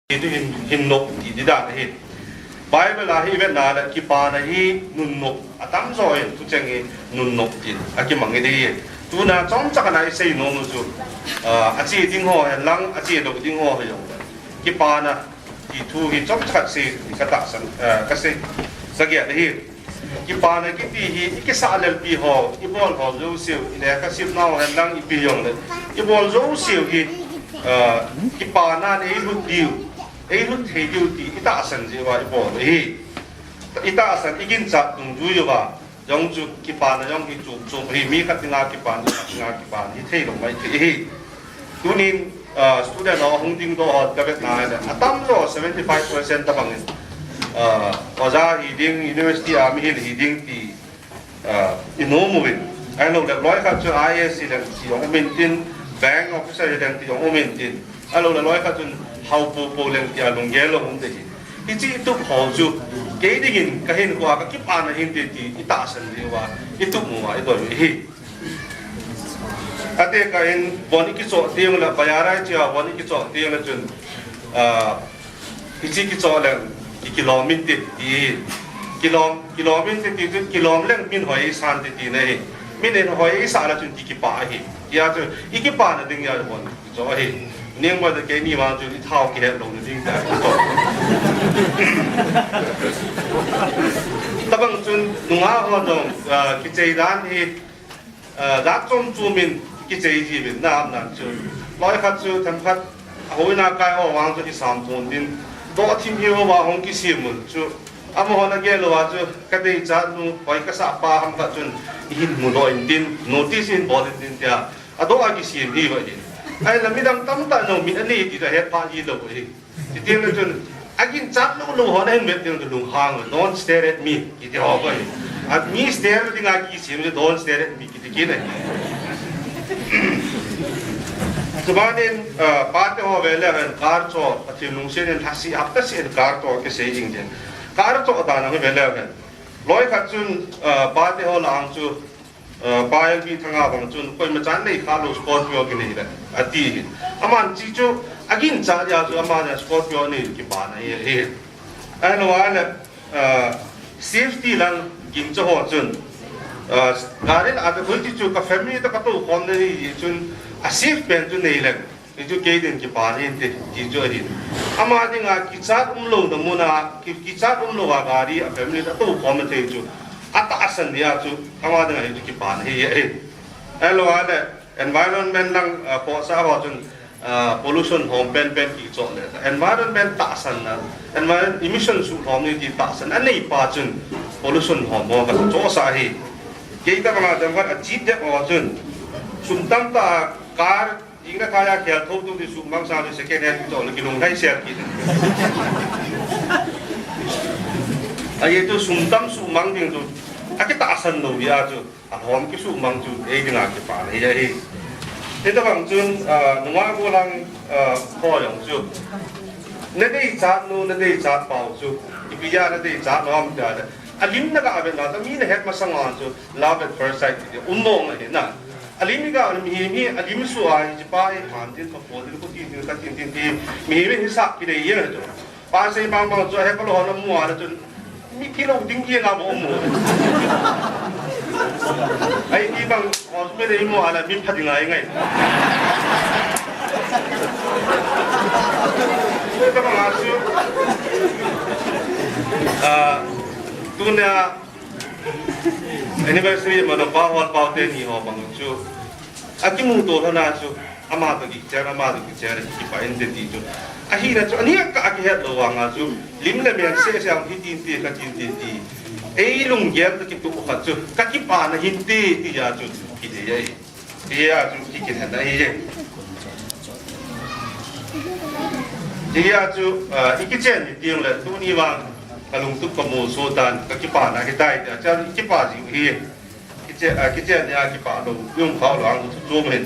itu hinnok di tidak hit Bible lah event nada kipa na hi nunnok atam soy tu cengi nunnok tin aki mangi de tu na chom chaka na sei no mu su achi ding ho lang achi do ding ho yo kipa na ki tu hi chom chaka se ka ta san ka se sagya de hi kipa na ki ti hi ki sa lel pi ho i bol ho zo siu ine ka sip na ho lang i pi yong le i bol zo siu hi kipa na ne lu diu lu thấy điều gì ít ta sản gì vậy bỏ đấy ít ta sản ít kinh chặt đúng rồi ba giống chú cái bàn này giống cái chú thì mi cái tiếng cái bàn thì thấy đồng mấy thì tu nên student họ không tin đâu họ đặc biệt này atam rồi 75% ta bằng ở ra thì điên university mi thì điên thì inomovin anh lâu được nói các chú IS thì chỉ ông maintain bank officer thì chỉ ông maintain anh lâu được nói các chú hậu bộ lên thì lồng ghé lồng không thể thì chỉ tụ họ chú cái đi nhìn cái hình qua cái bàn này hình thì ta sản gì qua cái tụ mua cái đồ gì à thế cái hình bọn cái chỗ tiền là bây giờ chỉ là bọn cái chỗ tiền là chun cái chỗ là cái km thì km thì km lên mình hỏi san thì này mình hỏi san là chun cái bà hi ya chun cái bà là đừng ya bọn chỗ hi nhưng mà cái này mà chúng ta thao cái lồng thì đã tập bằng chúng nung áo hoạt động cái chế đan thì đã trong chú mình cái chế gì mình làm là chúng nói khác chúng thằng khác hồi nào cái họ mang cho đi sản phẩm đến đó team hiệu mà không cái gì mình chúng ama họ nói cái là chúng cái đấy chắc nó phải cái sạp ba ham cái chúng in một đội tin notice in body tin thế à đó cái gì gì vậy ai làm midang tam ta no min ani ti da he pa ji lo hi ti tiang le chun agin chat lo ho na hen met tiang lu hang don't stare at me ki ti ho ko at me stare ti nga ki sim je don't stare at me ki ti ki na subanin pa te ho vele han kar cho ati lung sen en hasi ap ta sen kar to ke se jing den kar to da na vele han loi khat chun pa te ho lang chu bayang ki thanga bang chun koi ma chan nei kha lo Scorpio ki nei la ati aman chi chu agin cha ya chu amana Scorpio nei ki ba na ye ai lo ala safety lang kim cho ho chun garin ata koi chi chu ka family ta ka to khom nei chun a safe pen chu nei la chu ke den ki ba nei te chi chu ri ama ding a ki cha lo na mu na ki cha lo wa gari a family ta to khom te chu ata asan dia chu kama dengan itu kipan hi elo ada environment lang po sa ho chun pollution home pen ki cho le environment ta san na environment emission su home ni ti ta san anei pa chun pollution home mo ka cho sa hi ke ta ma jam ka chi de ho chun sum tam ta car inga kaya khel thau tu di su mang sa di second hand cho le ki long dai share ki ai itu sumtam sumang ding tu aki ta asan lo ya tu hom ki sumang tu e ding a ki pa le ya hi te ta bang chun nuwa ko lang ko yong chu ne dei chat nu ne dei chat pau chu ki ya ne dei chat nom ta alim na ka aben na ta mi ne het ma sang on chu love at first sight umong ne na alim ga mi alim su a ji pa e han tin ko po de ko ti ka tin mi hi sa ki de ye tu pa sei bang bang chu he ko lo na mu a chu mi kilo ding kia nga mo mo ai di bang hospital dei mo ala mi phadi ngai ngai ko ba ma su tunya anniversary mo na pa hol pa te ni ho bang chu aki mu to na chu ama to ki chara ki pa en de ti chu ahira chu ani ka aki het lo wa nga chu lim le men se se ang hitin ti ka tin ti ei lung gem ta ki tu kha chu ka ki pa na hin ti ya chu ki de ye ya chu ki ki na ye ya chu iki chen ni tiang le tu ni wa ka lung tu ka mo so dan ka ki pa na ki dai ta cha ki pa ji hi ki chen ya ki pa lo yung khao lang tu zo men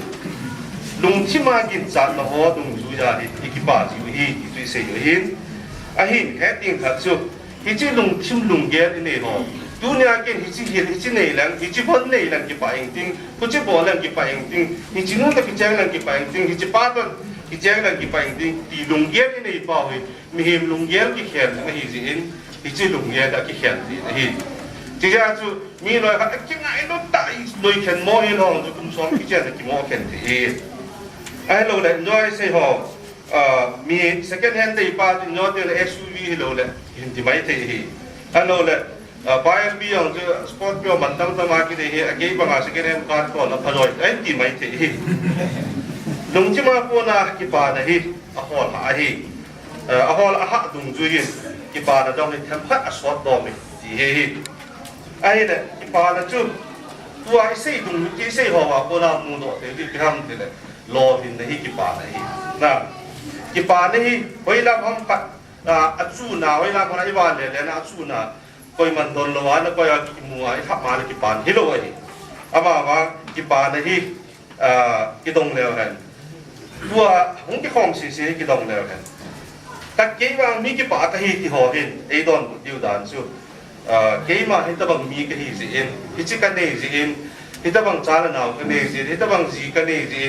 lung chi ma gin chan na ho dung zu ya hi ki pa ji hi tu se yo hin a hin he ting kha chu hi chi lung chim lung ge ni ho tu nya gen hi chi nei lang hi chi bon nei lang ki pa ing ting ku chi bo lang ki pa ing ting hi chi nu ta ki chang lang ki pa ing ting hi chi pa ton ki jang lang ki pa ti lung yer ni pa hui mi him lung yer ki khen na hi zin hi chi lung yer da ki khen ni hi ti ja chu mi loi ka ki ngai no ta i loi khen mo hi long chu kum som ki chen ki mo khen ti ai lo le enjoy se ho mi second hand dei pa ti no te SUV hi lo le hin ti mai te hi alo le buyer bi ang sport bio man tang ta ma ki de hi age ba nga second hand car ko la phaloi ai ti mai te hi lung chi ma po na ki pa na hi a hol ha hi a hol a ha dung ju yin ki pa na dong ni tham phat a swat do mi ti hi ai le ki pa na chu tu ai sei dung ki sei ho wa po na mu do te ti ham te le lo hin na hi ki pa na hi na ki pa na hi hoi lam ham pat a chu na hoi lam na i wa le le na chu na koi man don lo wa na koi a ki mu ai thap ma le ki pa hi lo hi ama wa ki pa na hi ki dong le han tua hong ki khom si si ki dong le han tak ke wang mi ki pa ta hi ti ho hin e don bu diu dan su ke ma hin ta bang mi ki hi si in hi chi kan nei si in hi ta bang cha la naw ka nei si hi ta bang ji ka nei si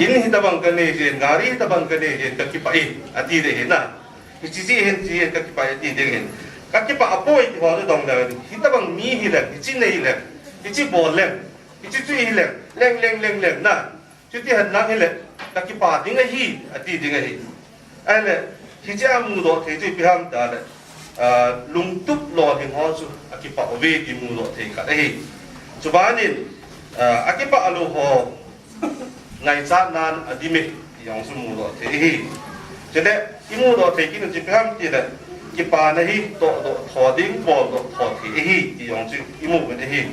in hi ta bang ka nei si ngari ta bang ka nei si ka ki pa i ati de hin na hi chi ji hin ji ka ki pa ati de hin ka ki pa apoi ti ho dong le hi ta bang mi hi le hi chi nei le hi chi bo le hi chi hi le leng na chu ti han na hi le ka ki pa ding a hi ati ding a hi ai le hi cha mu do the ji pi ham da le lung tup lo hin ho chu a ki pa ve ki mu do the ka hi chu ba nin a ki pa alu ho ngai cha nan a di me yong su mu do the hi che le ki mu do the ki nu ji pi ham ti le ki pa na hi to do tho ding bo do tho thi hi ki yong chu ki mu de hi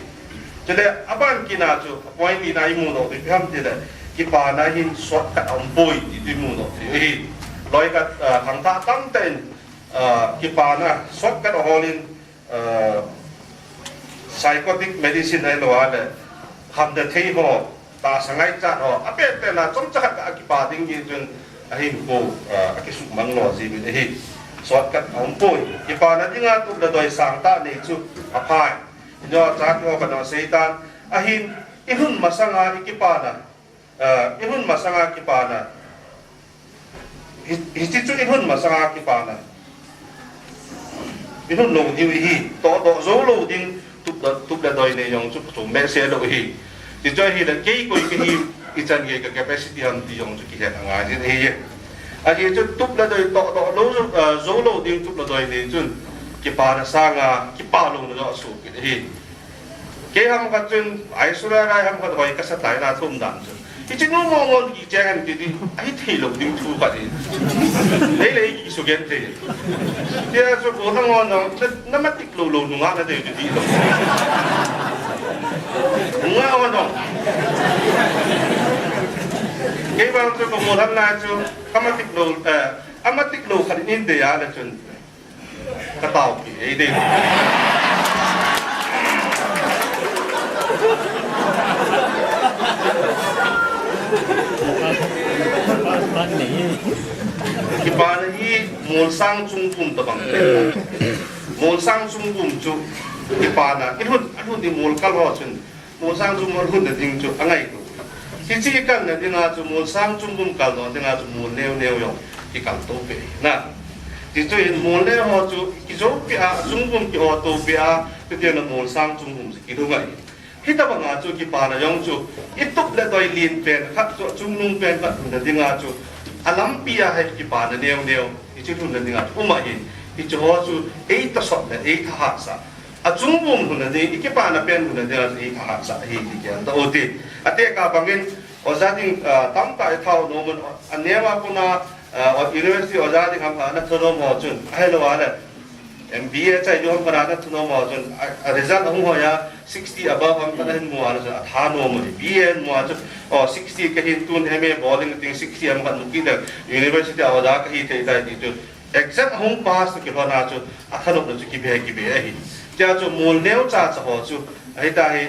che le aban ki na chu point ni na i mu do pi ham ti le ki pa na hin swat ka om boy ti mu do thi hi loi ka thang tha tam ten ki pa na swat ka holin psychotic medicine ai lo ale ham de thei ho ta sangai cha ho ape te na chom cha ka ki pa ding ni chun a hin ko a ki su mang lo ji bi hi swat ka om boy ki pa na dinga tu da doi sang ta nei chu a phai no cha ko ka no seitan a hin ihun masanga ki pa na ihun masanga ki pa na hi chu ihun masanga ki pa na ihun lo hi hi to do zo lo ding tu da doi ne yong chu tu me se lo hi ti jo hi da ke ko ki hi i chan ye ka capacity ham ti yong chu ki ha nga ji hi a hi chu tu da doi to do lo zo lo ding tu da doi ne chun ki pa na sa nga ki pa lo no su ki hi ke ham ka chun ai su ra ra ham ka doi ka sa tai na thum dan chu 이제 너무 뭐 이제는 되디 아이테일로 딩투 가지 내일 이 속엔테 그래서 보통 뭐 나마틱 로로 누가나 되지 누가 와도 개발도 뭐 하나죠 카마틱 로 아마틱 로 가는데 야는 좀 갔다 올게 이제 Kibana hi mol sang chung kum tabang mol sang chung kum chu kibana ihun di mol kal ho chun mol sang chung mol hun da ding chu angai tu chi chi kan na dinga chu mol sang chung kum kal no dinga chu mol neu yo ki kal to pe na ti chu in mol le ho chu ki zo pi a chung kum ki ho to pi a ti te na mol sang chung kum ki do ngai kita banga chu ki pa na yong chu itup le doi lin pen khat chu chung nung pen khat da dinga chu alam pia hai ki pa na neu i chu thun da dinga uma hi i chu ho chu ei ta sot le ei tha ha sa a chung bum hun da i ki pa na pen hun da dinga ei tha ha sa hi ki ya da oti ate ka bangin ozading tam ta thau no mun anewa kuna university ozading ham na thono mo chun ai lo ala MBA chai jo para na thuno mo chun result hong ho ya 60 above am kana hin mo ala sa tha no mo BN mo chu 60 ka hin tun MA bowling ting 60 am kan nuki da university awada ka hi thei dai ti chu exam hong pass ki ho na chu athano chu ki be hi ja chu mol neu cha cha ho chu ai ta hi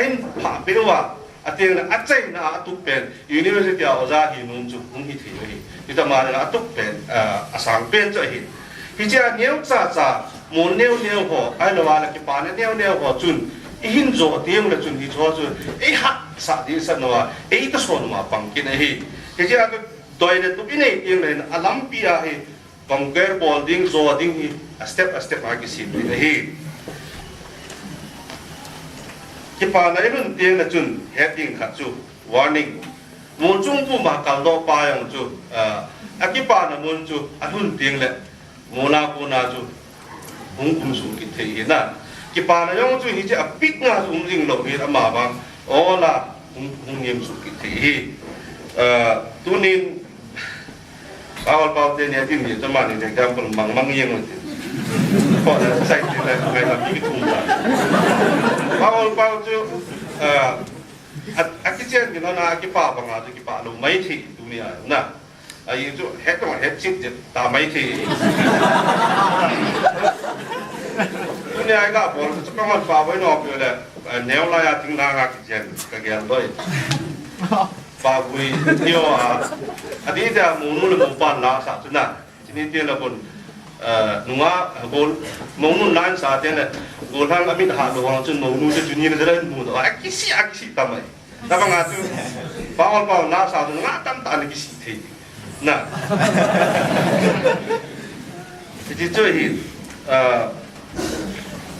ain pha pe wa ating na achai na atu pen university awada hi nun chu hong hi thei hi ti ta ma na atu pen asang pen chu hi hijau neu cha cha mon neu ho ai lo ala ki pa neu ho chun i hin zo tiang la chun hi cho chu e ha sa di sa no e ta so no ma pang ki na hi hijau toilet tu ini yang lain alam pia hi conquer building zo ding hi step lagi sip hi kipa na irun tiang na chun heading khat chu warning mun chung pu ma kal do pa yang chu akipa na mun chu ahun tiang le mona pu na chu hung kum su ki thei na kipa na yong chu hi che apik nga chu jing lo hi ama bang ola hung yem su ki thei tunin awal pau dia ni adin ni teman ni example mang yang tu kau dah saya tidak boleh lagi tumba awal pau tu akijian ni na akipa bang ada akipa lu mai thi dunia na ai tu het tu het chip je ta mai thi dunia ai ka bol tu kau pa vai no pe le neo la ya ting na akijian ka gian doi ba vui nhiều đi ra muốn là một phần là sao thế nào cho nên tiền là còn nung bol muốn lan sao thế này bol hàng amit hạ đồ hàng chân muốn cho chuyên nghiệp rất muốn đó akisi tama ta bằng ngatu bao na sao nung tam ta akisi thế na thì chơi hi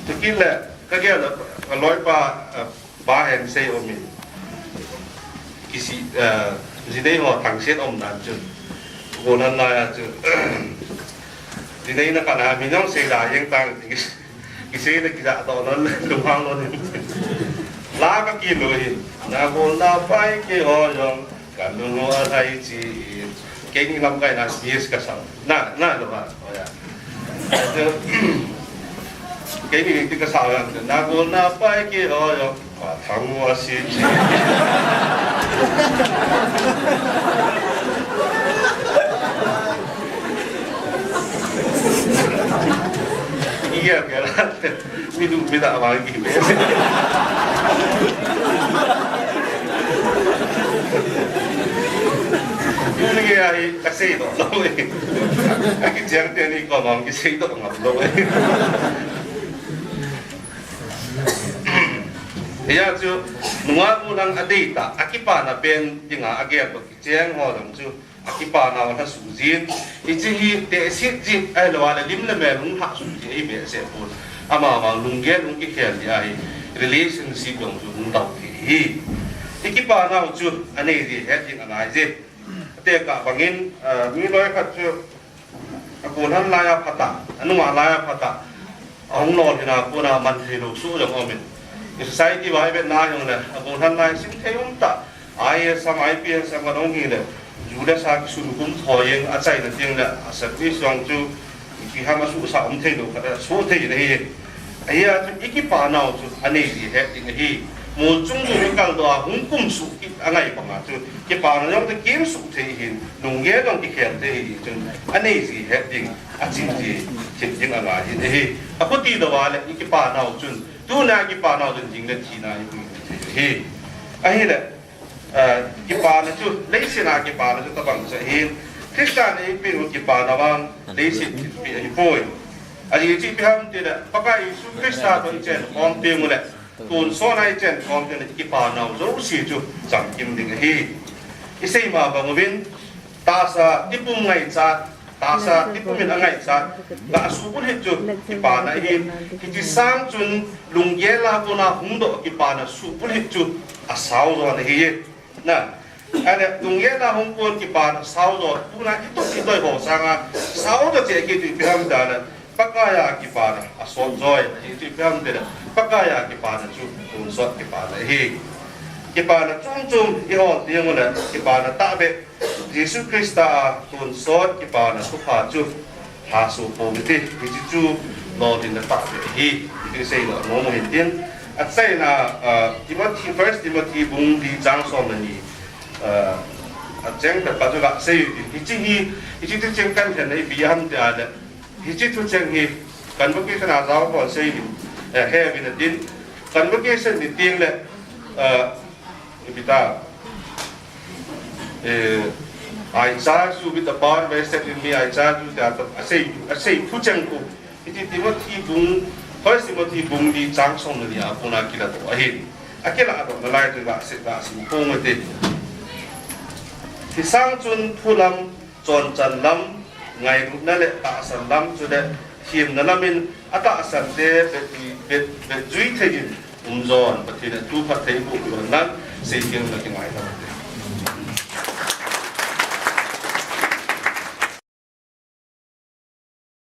thì kia là cái là lối ba hàng xe ôm mình kisi jadi ho thang set om dan chu gonan la chu jadi na kana minong se da yang tang kisi na kida to non lu hang non la ka ki lo hin na gol na pai ke ho yong kan lu ho thai chi ke ni lam kai na yes ka sa na lo ba ho ya ke ni ti ka sa na gol na pai ke ho yong wa thang wa si iya kan minta apa lagi ini ya kasih itu loh lagi jangan dia ni kalau kasih itu nggak loh ya chu nunga bulang adita akipa na pen tinga age ko kicheng ho dang chu akipa na wa su jin ichi hi te sit jin ai lo ala lim le me lung ha su ji ai be se pun ama lung ge lung ki khel ya hi relationship yong chu lung dau thi akipa na chu ane di he jin anai je te ka bangin mi loi khat chu akun han la ya phata anu ma la ya phata ong lo hina ko na man thi lo su yong omin society vai bet na yong le abon han lai sim the um ta IS sam IPS sam nong hi le juda sa ki sun kum thoyeng a chai na ting le service yong chu ki ha ma su sa um the lo ka so the le hi aya chu ikipa na chu ane di he ting hi mo chung du ni kal do hung kum su ki angai pa ma chu ki pa na yong te kim su the hin nong ye dong ki khen te hi chu ane di he ting a chin ji chin jing ala hi a ko ti do wa le ikipa na chu tu na ki pa na dun jing le thi na hi ai le ki pa na chu le si na ki pa na chu ta bang sa hin kristan ei pi ki pa na bang le si pi hi poi ali chi pi ham te da pa ka isu krista to chen om te mu le tun so nai chen om te ki pa na zo si chu chang kim ding hi isei ma bang win ta sa tipum ngai cha ta sa tipumin angai sa la supun he chu ki pa na hi ki ti sang chun lung ye la ko na hung do ki pa na supun he chu a sao do na hi na ane lung ye la hung ko ki pa na sao do tu na ki to ki doi ho sang a sao do che ki ti pam da na pakaya ki pa na a so joy ti pam de pakaya ki pa na chu kun so ki pa na hi ki pa na chung i ho ti ngo na ki pa na ta be Jesus Christa tuần sót cái bà là số phá chú hạ số bố tí cái chú nó đến là tạo về hi cái xây là nó một hiện tiên xây là Timothy first Timothy bung đi trang xong là nhỉ chẳng phải bắt đầu xây cái chi hi cái chi chẳng căn thì này bị ham thì là cái chi thu chẳng hi cần một cái nào giáo còn xây hè vì là tiên cần một cái xây thì tiên là người ta I charge you with the power vested in me. I charge you that I say thu chang ko. Iti Timothy bung first Timothy bung di chang song ni apuna kila to ahin. Akela ado na lai to ga se ga sim pong ate. ที่สร้างจุนผู้ลำจนจันลำไงรูปนั่นแหละตาสันลำจุดเดทีมนั่นละมินอัตาสันเดเป็นจุยเทียนจอนปฏิเนตูพัฒน์บุกนั้นสิ่งที่เราคิดไว้ครับ